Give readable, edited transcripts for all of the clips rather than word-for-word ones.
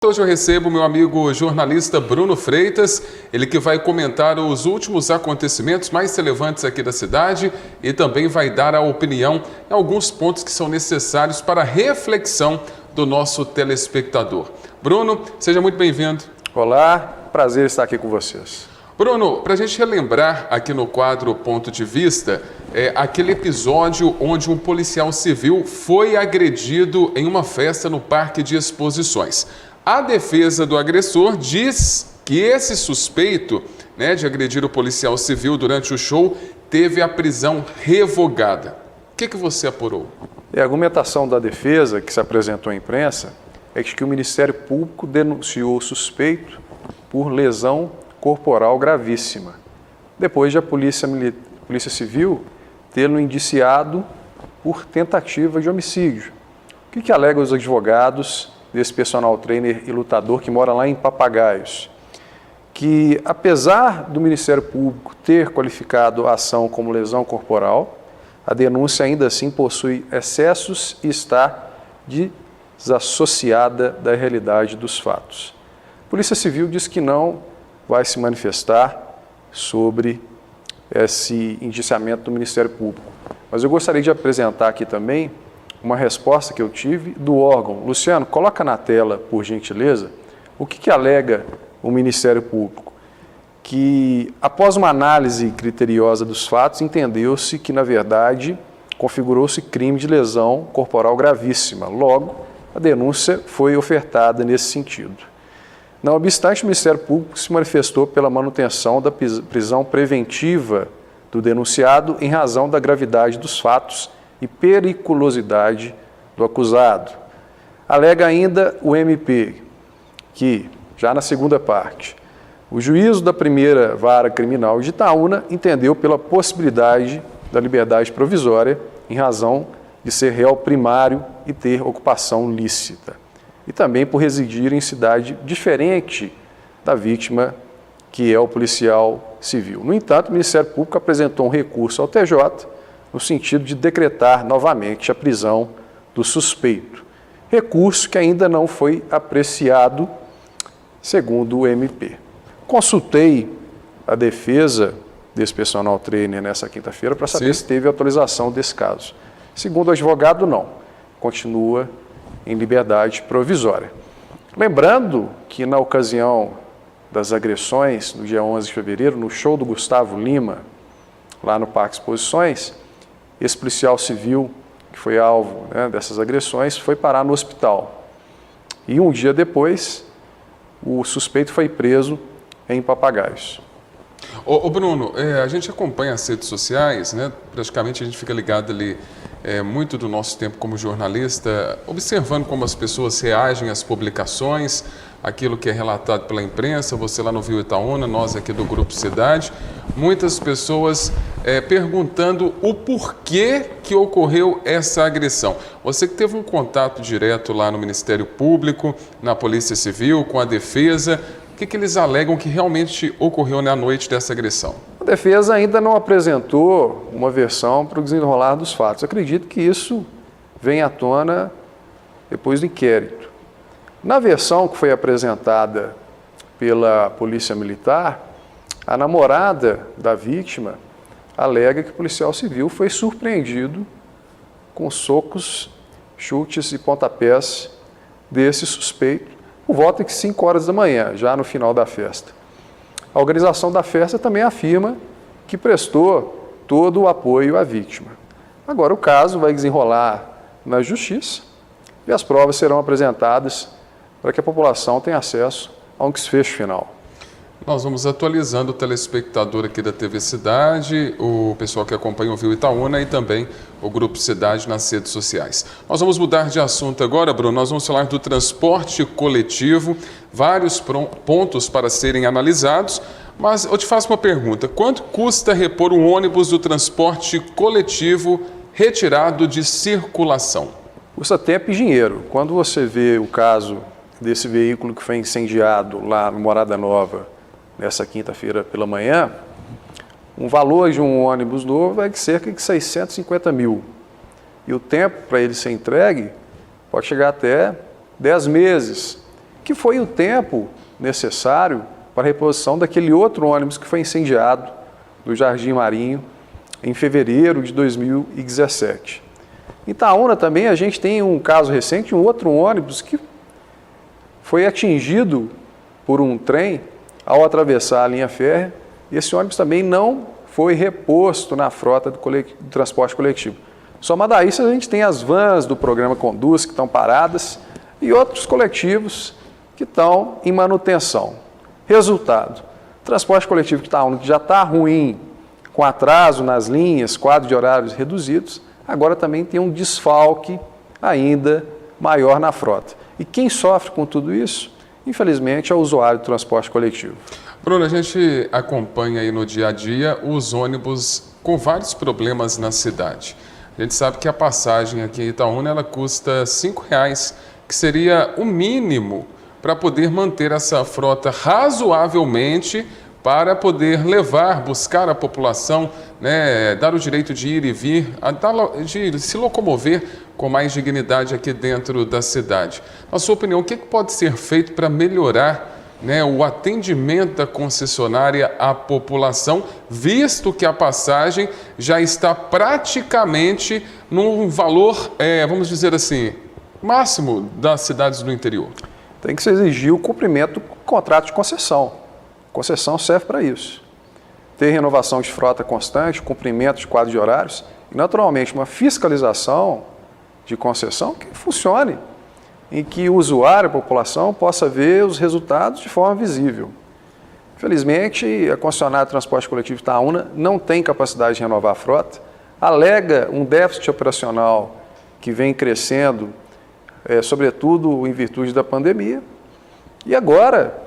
Hoje eu recebo o meu amigo jornalista Bruno Freitas, ele que vai comentar os últimos acontecimentos mais relevantes aqui da cidade e também vai dar a opinião em alguns pontos que são necessários para a reflexão do nosso telespectador. Bruno, seja muito bem-vindo. Olá, prazer estar aqui com vocês. Bruno, para a gente relembrar aqui no quadro Ponto de Vista, aquele episódio onde um policial civil foi agredido em uma festa no Parque de Exposições. A defesa do agressor diz que esse suspeito, de agredir o policial civil durante o show teve a prisão revogada. O que você apurou? A argumentação da defesa que se apresentou à imprensa é que o Ministério Público denunciou o suspeito por lesão corporal gravíssima, depois de a Polícia Civil tê-lo indiciado por tentativa de homicídio. O que alegam os advogados desse personal trainer e lutador que mora lá em Papagaios? Que, apesar do Ministério Público ter qualificado a ação como lesão corporal, a denúncia ainda assim possui excessos e está desassociada da realidade dos fatos. A Polícia Civil diz que não vai se manifestar sobre esse indiciamento do Ministério Público. Mas eu gostaria de apresentar aqui também uma resposta que eu tive do órgão. Luciano, coloca na tela, por gentileza, o que alega o Ministério Público. Que, após uma análise criteriosa dos fatos, entendeu-se que, na verdade, configurou-se crime de lesão corporal gravíssima. Logo, a denúncia foi ofertada nesse sentido. Não obstante, o Ministério Público se manifestou pela manutenção da prisão preventiva do denunciado em razão da gravidade dos fatos e periculosidade do acusado. Alega ainda o MP que, já na segunda parte, o juízo da primeira vara criminal de Itaúna entendeu pela possibilidade da liberdade provisória em razão de ser réu primário e ter ocupação lícita, e também por residir em cidade diferente da vítima, que é o policial civil. No entanto, o Ministério Público apresentou um recurso ao TJ no sentido de decretar novamente a prisão do suspeito. Recurso que ainda não foi apreciado, segundo o MP. Consultei a defesa desse personal trainer nessa quinta-feira para saber se teve autorização desse caso. Segundo o advogado, não. Continua em liberdade provisória. Lembrando que na ocasião das agressões, no dia 11 de fevereiro, no show do Gustavo Lima, lá no Parque Exposições, esse policial civil que foi alvo dessas agressões foi parar no hospital. E um dia depois, o suspeito foi preso em Papagaios. Ô Bruno, a gente acompanha as redes sociais, praticamente a gente fica ligado ali muito do nosso tempo como jornalista, observando como as pessoas reagem às publicações, aquilo que é relatado pela imprensa, você lá no Viu Itaúna, nós aqui do Grupo Cidade, muitas pessoas perguntando o porquê que ocorreu essa agressão. Você que teve um contato direto lá no Ministério Público, na Polícia Civil, com a defesa, o que eles alegam que realmente ocorreu na noite dessa agressão? A defesa ainda não apresentou uma versão para o desenrolar dos fatos. Acredito que isso vem à tona depois do inquérito. Na versão que foi apresentada pela Polícia Militar, a namorada da vítima alega que o policial civil foi surpreendido com socos, chutes e pontapés desse suspeito por volta de 5 horas da manhã, já no final da festa. A organização da festa também afirma que prestou todo o apoio à vítima. Agora o caso vai desenrolar na Justiça e as provas serão apresentadas para que a população tenha acesso a um desfecho final. Nós vamos atualizando o telespectador aqui da TV Cidade, o pessoal que acompanha o Viu Itaúna e também o Grupo Cidade nas redes sociais. Nós vamos mudar de assunto agora, Bruno. Nós vamos falar do transporte coletivo, vários pontos para serem analisados, mas eu te faço uma pergunta. Quanto custa repor um ônibus do transporte coletivo retirado de circulação? Custa tempo e dinheiro. Quando você vê o caso desse veículo que foi incendiado lá no Morada Nova, nessa quinta-feira pela manhã, um valor de um ônibus novo é de cerca de 650 mil. E o tempo para ele ser entregue pode chegar até 10 meses. que foi o tempo necessário para a reposição daquele outro ônibus que foi incendiado do Jardim Marinho em fevereiro de 2017. Em Itaúna também a gente tem um caso recente, um outro ônibus que foi atingido por um trem ao atravessar a linha férrea, e esse ônibus também não foi reposto na frota do transporte coletivo. Somado a isso, a gente tem as vans do programa Conduz que estão paradas e outros coletivos que estão em manutenção. Resultado, o transporte coletivo de Itaúna, que já está ruim, com atraso nas linhas, quadro de horários reduzidos, agora também tem um desfalque ainda maior na frota. E quem sofre com tudo isso, infelizmente, é o usuário do transporte coletivo. Bruno, a gente acompanha aí no dia a dia os ônibus com vários problemas na cidade. A gente sabe que a passagem aqui em Itaúna ela custa R$ 5,00, que seria o mínimo para poder manter essa frota razoavelmente para poder levar, buscar a população, né, dar o direito de ir e vir, de se locomover com mais dignidade aqui dentro da cidade. Na sua opinião, o que pode ser feito para melhorar, né, o atendimento da concessionária à população, visto que a passagem já está praticamente num valor, vamos dizer assim, máximo das cidades do interior? Tem que se exigir o cumprimento do contrato de concessão. Concessão serve para isso. Ter renovação de frota constante, cumprimento de quadro de horários e, naturalmente, uma fiscalização de concessão que funcione, em que o usuário, a população, possa ver os resultados de forma visível. Infelizmente, a concessionária de transporte coletivo Itaúna não tem capacidade de renovar a frota, alega um déficit operacional que vem crescendo, sobretudo em virtude da pandemia, e agora,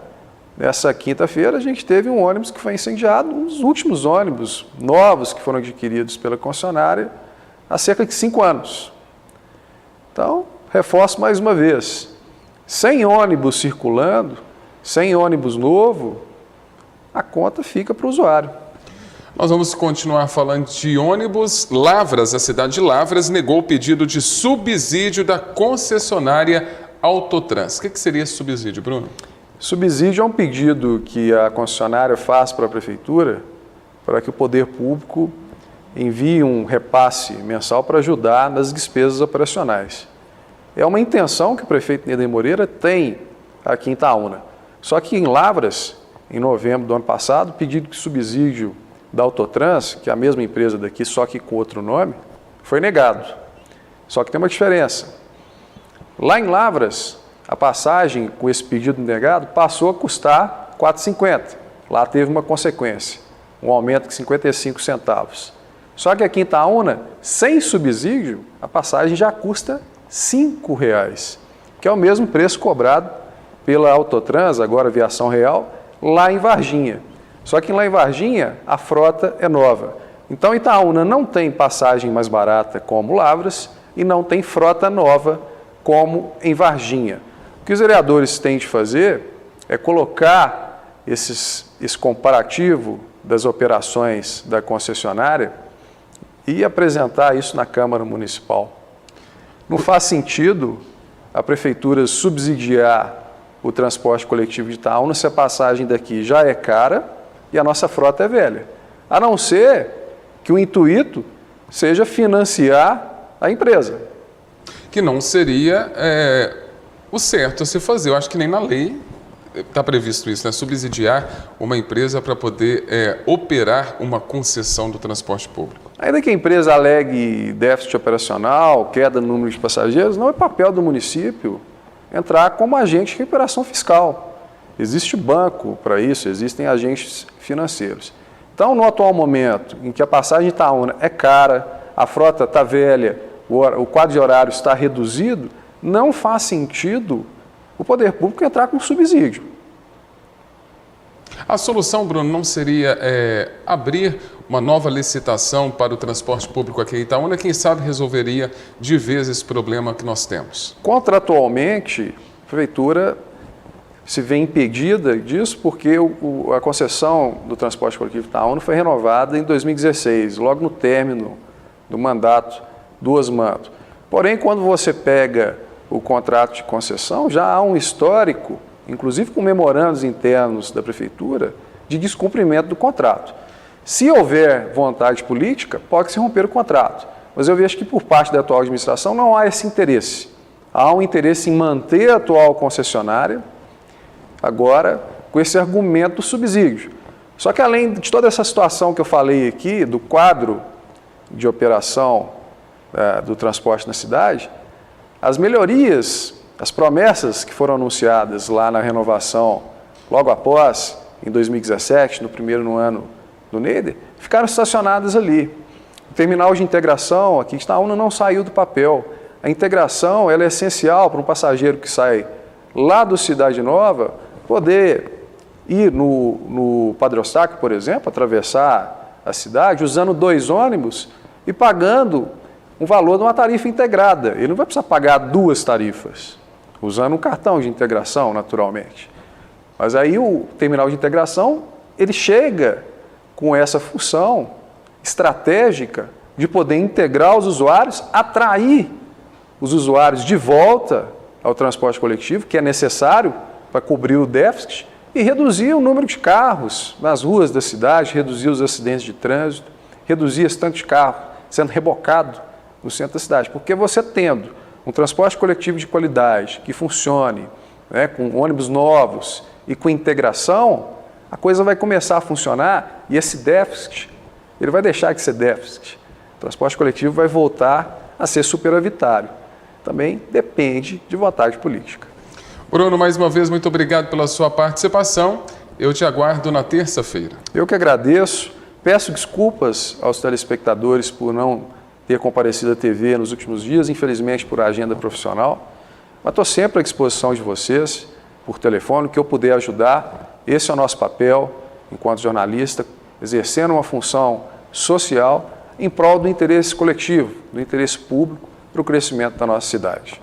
nessa quinta-feira, a gente teve um ônibus que foi incendiado, um dos últimos ônibus novos que foram adquiridos pela concessionária há cerca de 5 anos. Então, reforço mais uma vez, sem ônibus circulando, sem ônibus novo, a conta fica para o usuário. Nós vamos continuar falando de ônibus. Lavras, a cidade de Lavras, negou o pedido de subsídio da concessionária Autotrans. O que seria esse subsídio, Bruno? Subsídio é um pedido que a concessionária faz para a prefeitura para que o poder público envie um repasse mensal para ajudar nas despesas operacionais. É uma intenção que o prefeito Neder Moreira tem aqui em Itaúna. Só que em Lavras, em novembro do ano passado, o pedido de subsídio da Autotrans, que é a mesma empresa daqui, só que com outro nome, foi negado. Só que tem uma diferença. Lá em Lavras, a passagem com esse pedido negado passou a custar R$ 4,50. Lá teve uma consequência, um aumento de 55 centavos. Só que aqui em Itaúna, sem subsídio, a passagem já custa R$ 5,00, que é o mesmo preço cobrado pela Autotrans, agora Aviação Real, lá em Varginha. Só que lá em Varginha, a frota é nova. Então, Itaúna não tem passagem mais barata como Lavras e não tem frota nova como em Varginha. O que os vereadores têm de fazer é colocar esse comparativo das operações da concessionária e apresentar isso na Câmara Municipal. Não faz sentido a prefeitura subsidiar o transporte coletivo de Itaúna se a passagem daqui já é cara e a nossa frota é velha. A não ser que o intuito seja financiar a empresa. Que não seria o certo a se fazer. Eu acho que nem na lei está previsto isso, né? Subsidiar uma empresa para poder operar uma concessão do transporte público. Ainda que a empresa alegue déficit operacional, queda no número de passageiros, não é papel do município entrar como agente de recuperação fiscal. Existe banco para isso, existem agentes financeiros. Então, no atual momento, em que a passagem de Itaúna é cara, a frota está velha, o quadro de horário está reduzido, não faz sentido o poder público entrar com subsídio. A solução, Bruno, não seria abrir uma nova licitação para o transporte público aqui em Itaúna? Quem sabe resolveria de vez esse problema que nós temos? Contratualmente, a prefeitura se vê impedida disso porque a concessão do transporte coletivo de Itaúna foi renovada em 2016, logo no término do mandato do Osmanto. Porém, quando você pega o contrato de concessão, já há um histórico, inclusive com memorandos internos da Prefeitura, de descumprimento do contrato. Se houver vontade política, pode-se romper o contrato. Mas eu vejo que por parte da atual administração não há esse interesse. Há um interesse em manter a atual concessionária, agora com esse argumento do subsídio. Só que além de toda essa situação que eu falei aqui, do quadro de operação do transporte na cidade, as melhorias, as promessas que foram anunciadas lá na renovação, logo após, em 2017, no primeiro ano do NEDER, ficaram estacionadas ali. O terminal de integração aqui está não saiu do papel. A integração ela é essencial para um passageiro que sai lá do Cidade Nova poder ir no Padre Eustáquio, por exemplo, atravessar a cidade usando 2 ônibus e pagando um valor de uma tarifa integrada. Ele não vai precisar pagar 2 tarifas, usando um cartão de integração, naturalmente. Mas aí o terminal de integração, ele chega com essa função estratégica de poder integrar os usuários, atrair os usuários de volta ao transporte coletivo, que é necessário para cobrir o déficit, e reduzir o número de carros nas ruas da cidade, reduzir os acidentes de trânsito, reduzir esse tanto de carro sendo rebocado no centro da cidade. Porque você tendo um transporte coletivo de qualidade, que funcione, né, com ônibus novos e com integração, a coisa vai começar a funcionar e esse déficit, ele vai deixar de ser déficit. O transporte coletivo vai voltar a ser superavitário. Também depende de vontade política. Bruno, mais uma vez, muito obrigado pela sua participação. Eu te aguardo na terça-feira. Eu que agradeço. Peço desculpas aos telespectadores por não ter comparecido à TV nos últimos dias, infelizmente por agenda profissional. Mas estou sempre à disposição de vocês, por telefone, que eu puder ajudar. Esse é o nosso papel, enquanto jornalista, exercendo uma função social em prol do interesse coletivo, do interesse público, para o crescimento da nossa cidade.